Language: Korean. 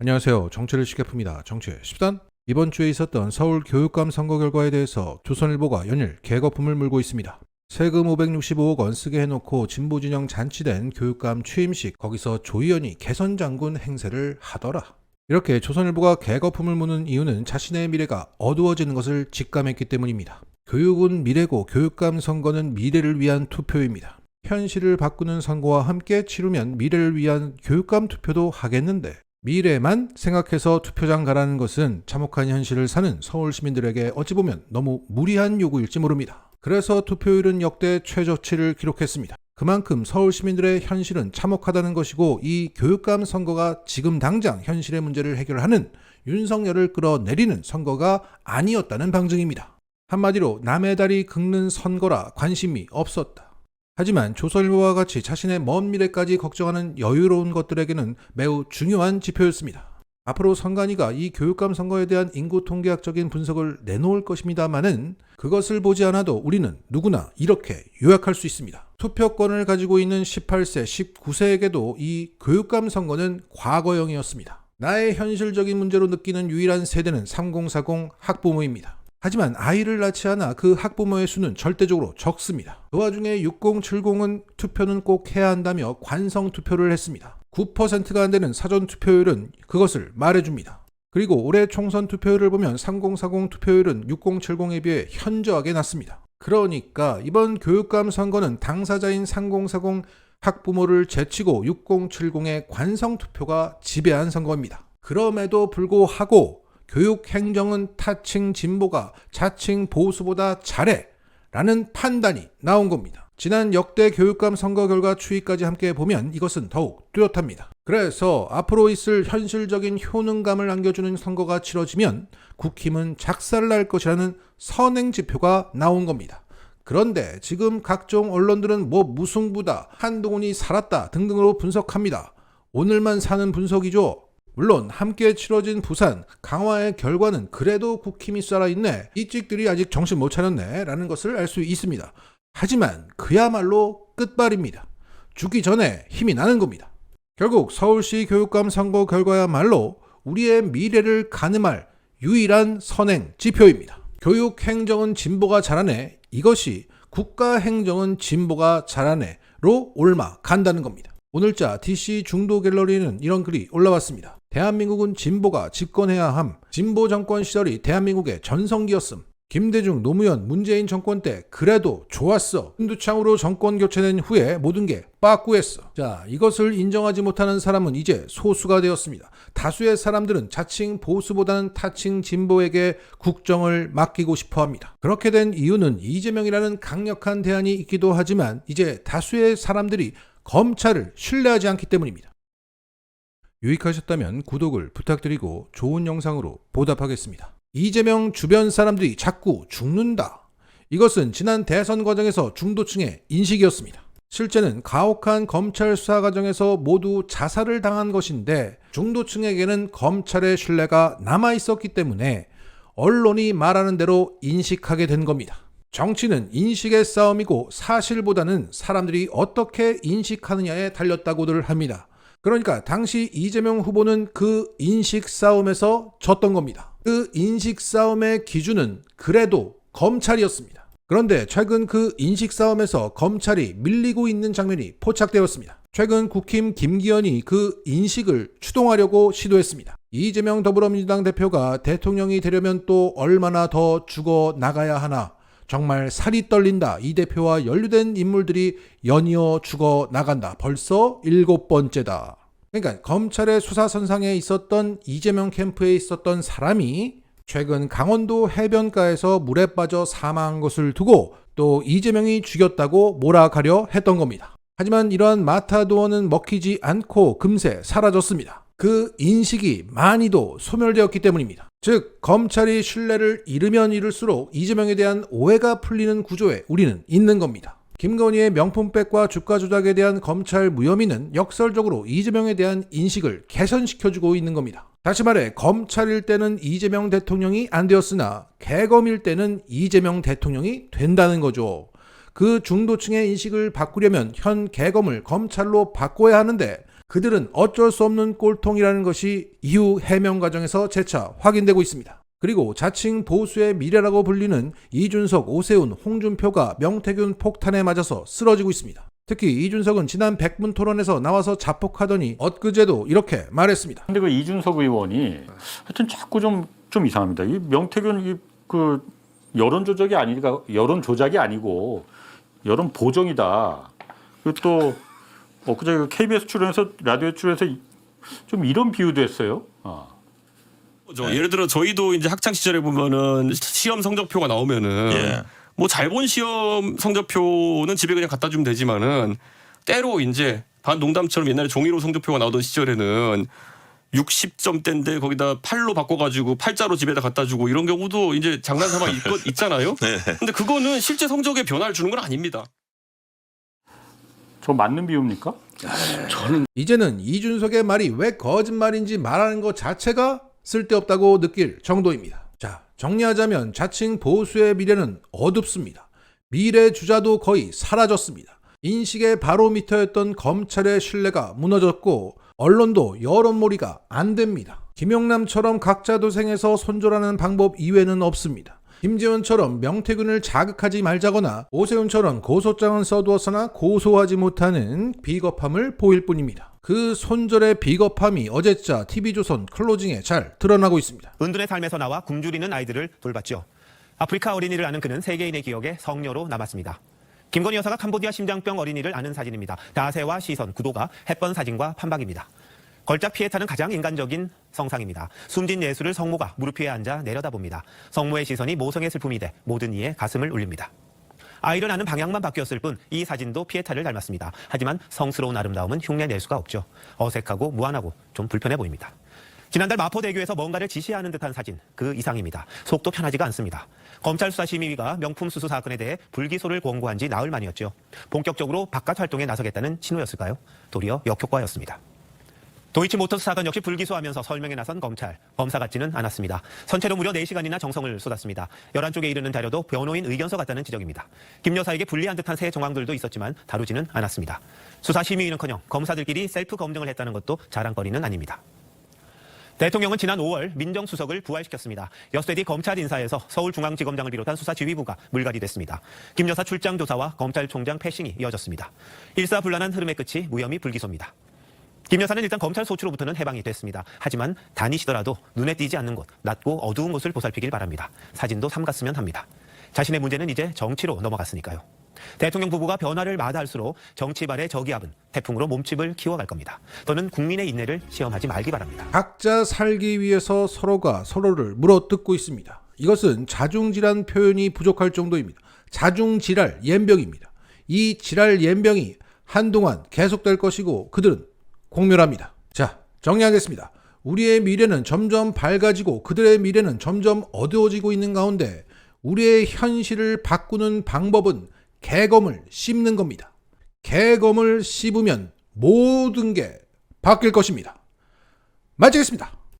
안녕하세요. 정치를 쉽게풉니다. 정치의 10단. 이번 주에 있었던 서울 교육감 선거 결과에 대해서 조선일보가 연일 개거품을 물고 있습니다. 세금 565억 원 쓰게 해놓고 진보진영 잔치된 교육감 취임식, 거기서 조 의원이 개선장군 행세를 하더라. 이렇게 조선일보가 개거품을 무는 이유는 자신의 미래가 어두워지는 것을 직감했기 때문입니다. 교육은 미래고 교육감 선거는 미래를 위한 투표입니다. 현실을 바꾸는 선거와 함께 치르면 미래를 위한 교육감 투표도 하겠는데, 미래만 생각해서 투표장 가라는 것은 참혹한 현실을 사는 서울 시민들에게 어찌 보면 너무 무리한 요구일지 모릅니다. 그래서 투표율은 역대 최저치를 기록했습니다. 그만큼 서울 시민들의 현실은 참혹하다는 것이고, 이 교육감 선거가 지금 당장 현실의 문제를 해결하는 윤석열을 끌어내리는 선거가 아니었다는 방증입니다. 한마디로 남의 다리 긁는 선거라 관심이 없었다. 하지만 조선일보와 같이 자신의 먼 미래까지 걱정하는 여유로운 것들에게는 매우 중요한 지표였습니다. 앞으로 선관위가 이 교육감 선거에 대한 인구 통계학적인 분석을 내놓을 것입니다마는, 그것을 보지 않아도 우리는 누구나 이렇게 요약할 수 있습니다. 투표권을 가지고 있는 18세, 19세에게도 이 교육감 선거는 과거형이었습니다. 나의 현실적인 문제로 느끼는 유일한 세대는 3040 학부모입니다. 하지만 아이를 낳지 않아 그 학부모의 수는 절대적으로 적습니다. 그 와중에 6070은 투표는 꼭 해야 한다며 관성 투표를 했습니다. 9%가 안 되는 사전 투표율은 그것을 말해줍니다. 그리고 올해 총선 투표율을 보면 3040 투표율은 6070에 비해 현저하게 낮습니다. 그러니까 이번 교육감 선거는 당사자인 3040 학부모를 제치고 6070의 관성 투표가 지배한 선거입니다. 그럼에도 불구하고 교육행정은 타칭 진보가 자칭 보수보다 잘해 라는 판단이 나온 겁니다. 지난 역대 교육감 선거 결과 추이까지 함께 보면 이것은 더욱 뚜렷합니다. 그래서 앞으로 있을 현실적인 효능감을 안겨주는 선거가 치러지면 국힘은 작살날 것이라는 선행지표가 나온 겁니다. 그런데 지금 각종 언론들은 무승부다, 한동훈이 살았다 등등으로 분석합니다. 오늘만 사는 분석이죠. 물론 함께 치러진 부산, 강화의 결과는 그래도 국힘이 살아있네, 이 찍들이 아직 정신 못 차렸네 라는 것을 알 수 있습니다. 하지만 그야말로 끝발입니다. 죽기 전에 힘이 나는 겁니다. 결국 서울시 교육감 선거 결과야말로 우리의 미래를 가늠할 유일한 선행 지표입니다. 교육행정은 진보가 잘하네, 이것이 국가행정은 진보가 잘하네로 옮아 간다는 겁니다. 오늘자 DC 중도 갤러리에는 이런 글이 올라왔습니다. 대한민국은 진보가 집권해야 함. 진보 정권 시절이 대한민국의 전성기였음. 김대중, 노무현, 문재인 정권 때 그래도 좋았어. 한두창으로 정권 교체된 후에 모든 게 빠꾸했어. 자, 이것을 인정하지 못하는 사람은 이제 소수가 되었습니다. 다수의 사람들은 자칭 보수보다는 타칭 진보에게 국정을 맡기고 싶어 합니다. 그렇게 된 이유는 이재명이라는 강력한 대안이 있기도 하지만, 이제 다수의 사람들이 검찰을 신뢰하지 않기 때문입니다. 유익하셨다면 구독을 부탁드리고 좋은 영상으로 보답하겠습니다. 이재명 주변 사람들이 자꾸 죽는다. 이것은 지난 대선 과정에서 중도층의 인식이었습니다. 실제는 가혹한 검찰 수사 과정에서 모두 자살을 당한 것인데, 중도층에게는 검찰의 신뢰가 남아있었기 때문에 언론이 말하는 대로 인식하게 된 겁니다. 정치는 인식의 싸움이고 사실보다는 사람들이 어떻게 인식하느냐에 달렸다고들 합니다. 그러니까 당시 이재명 후보는 그 인식 싸움에서 졌던 겁니다. 그 인식 싸움의 기준은 그래도 검찰이었습니다. 그런데 최근 그 인식 싸움에서 검찰이 밀리고 있는 장면이 포착되었습니다. 최근 국힘 김기현이 그 인식을 추동하려고 시도했습니다. 이재명 더불어민주당 대표가 대통령이 되려면 또 얼마나 더 죽어 나가야 하나, 정말 살이 떨린다. 이 대표와 연루된 인물들이 연이어 죽어 나간다. 벌써 7번째다. 그러니까 검찰의 수사선상에 있었던 이재명 캠프에 있었던 사람이 최근 강원도 해변가에서 물에 빠져 사망한 것을 두고 또 이재명이 죽였다고 몰아가려 했던 겁니다. 하지만 이러한 마타도어는 먹히지 않고 금세 사라졌습니다. 그 인식이 많이도 소멸되었기 때문입니다. 즉, 검찰이 신뢰를 잃으면 잃을수록 이재명에 대한 오해가 풀리는 구조에 우리는 있는 겁니다. 김건희의 명품백과 주가 조작에 대한 검찰 무혐의는 역설적으로 이재명에 대한 인식을 개선시켜주고 있는 겁니다. 다시 말해, 검찰일 때는 이재명 대통령이 안 되었으나 개검일 때는 이재명 대통령이 된다는 거죠. 그 중도층의 인식을 바꾸려면 현 개검을 검찰로 바꿔야 하는데, 그들은 어쩔 수 없는 꼴통이라는 것이 이후 해명 과정에서 재차 확인되고 있습니다. 그리고 자칭 보수의 미래라고 불리는 이준석, 오세훈, 홍준표가 명태균 폭탄에 맞아서 쓰러지고 있습니다. 특히 이준석은 지난 백분 토론에서 나와서 자폭하더니 엊그제도 이렇게 말했습니다. 근데 그 이준석 의원이 하여튼 자꾸 좀 이상합니다. 이 명태균 그 여론 조작이 아니니까 여론 조작이 아니고 여론 보정이다. 그리고 또 엊그제 KBS 출연해서 라디오에 출연해서 좀 이런 비유도 했어요. 예를 들어 저희도 이제 학창 시절에 보면은 시험 성적표가 나오면은 뭐 잘 본 시험 성적표는 집에 그냥 갖다 주면 되지만은 때로 이제 반농담처럼 옛날에 종이로 성적표가 나오던 시절에는 60점대인데 거기다 8로 바꿔가지고 8자로 집에다 갖다 주고 이런 경우도 이제 장난삼아 있잖아요. 근데 그거는 실제 성적에 변화를 주는 건 아닙니다. 저 맞는 비유입니까? 이제는 이준석의 말이 왜 거짓말인지 말하는 것 자체가 쓸데없다고 느낄 정도입니다. 자, 정리하자면 자칭 보수의 미래는 어둡습니다. 미래 주자도 거의 사라졌습니다. 인식의 바로미터였던 검찰의 신뢰가 무너졌고 언론도 여론몰이가 안 됩니다. 김용남처럼 각자 도생해서 손절하는 방법 이외는 없습니다. 김재원처럼 명태균을 자극하지 말자거나 오세훈처럼 고소장은 써두었으나 고소하지 못하는 비겁함을 보일 뿐입니다. 그 손절의 비겁함이 어제자 TV조선 클로징에 잘 드러나고 있습니다. 은둔의 삶에서 나와 굶주리는 아이들을 돌봤죠. 아프리카 어린이를 아는 그는 세계인의 기억에 성녀로 남았습니다. 김건희 여사가 캄보디아 심장병 어린이를 아는 사진입니다. 다세와 시선, 구도가 햇번 사진과 판박입니다. 걸작 피해타는 가장 인간적인 성상입니다. 숨진 예수를 성모가 무릎 위에 앉아 내려다봅니다. 성모의 시선이 모성의 슬픔이 돼 모든 이의 가슴을 울립니다. 아이를 아는 방향만 바뀌었을 뿐 이 사진도 피해타를 닮았습니다. 하지만 성스러운 아름다움은 흉내낼 수가 없죠. 어색하고 무한하고 좀 불편해 보입니다. 지난달 마포대교에서 뭔가를 지시하는 듯한 사진, 그 이상입니다. 속도 편하지가 않습니다. 검찰 수사심의위가 명품 수수 사건에 대해 불기소를 권고한 지 나흘 만이었죠. 본격적으로 바깥 활동에 나서겠다는 신호였을까요? 도리어 역효과였습니다. 도이치모터스 사건 역시 불기소하면서 설명에 나선 검찰. 검사 같지는 않았습니다. 선체로 무려 4시간이나 정성을 쏟았습니다. 11쪽에 이르는 자료도 변호인 의견서 같다는 지적입니다. 김 여사에게 불리한 듯한 새 정황들도 있었지만 다루지는 않았습니다. 수사심의위는커녕 검사들끼리 셀프 검증을 했다는 것도 자랑거리는 아닙니다. 대통령은 지난 5월 민정수석을 부활시켰습니다. 엿새 뒤 검찰 인사에서 서울중앙지검장을 비롯한 수사지휘부가 물갈이 됐습니다. 김 여사 출장 조사와 검찰총장 패싱이 이어졌습니다. 일사불란한 흐름의 끝이 무혐의 불기소입니다. 김 여사는 일단 검찰 소추로부터는 해방이 됐습니다. 하지만 다니시더라도 눈에 띄지 않는 곳, 낮고 어두운 곳을 보살피길 바랍니다. 사진도 삼갔으면 합니다. 자신의 문제는 이제 정치로 넘어갔으니까요. 대통령 부부가 변화를 마다할수록 정치발의 저기압은 태풍으로 몸집을 키워갈 겁니다. 또는 국민의 인내를 시험하지 말기 바랍니다. 각자 살기 위해서 서로가 서로를 물어뜯고 있습니다. 이것은 자중질환 표현이 부족할 정도입니다. 자중질환 연병입니다. 이 질환 연병이 한동안 계속될 것이고 그들은 공멸합니다. 자, 정리하겠습니다. 우리의 미래는 점점 밝아지고 그들의 미래는 점점 어두워지고 있는 가운데 우리의 현실을 바꾸는 방법은 개검을 씹는 겁니다. 개검을 씹으면 모든 게 바뀔 것입니다. 마치겠습니다.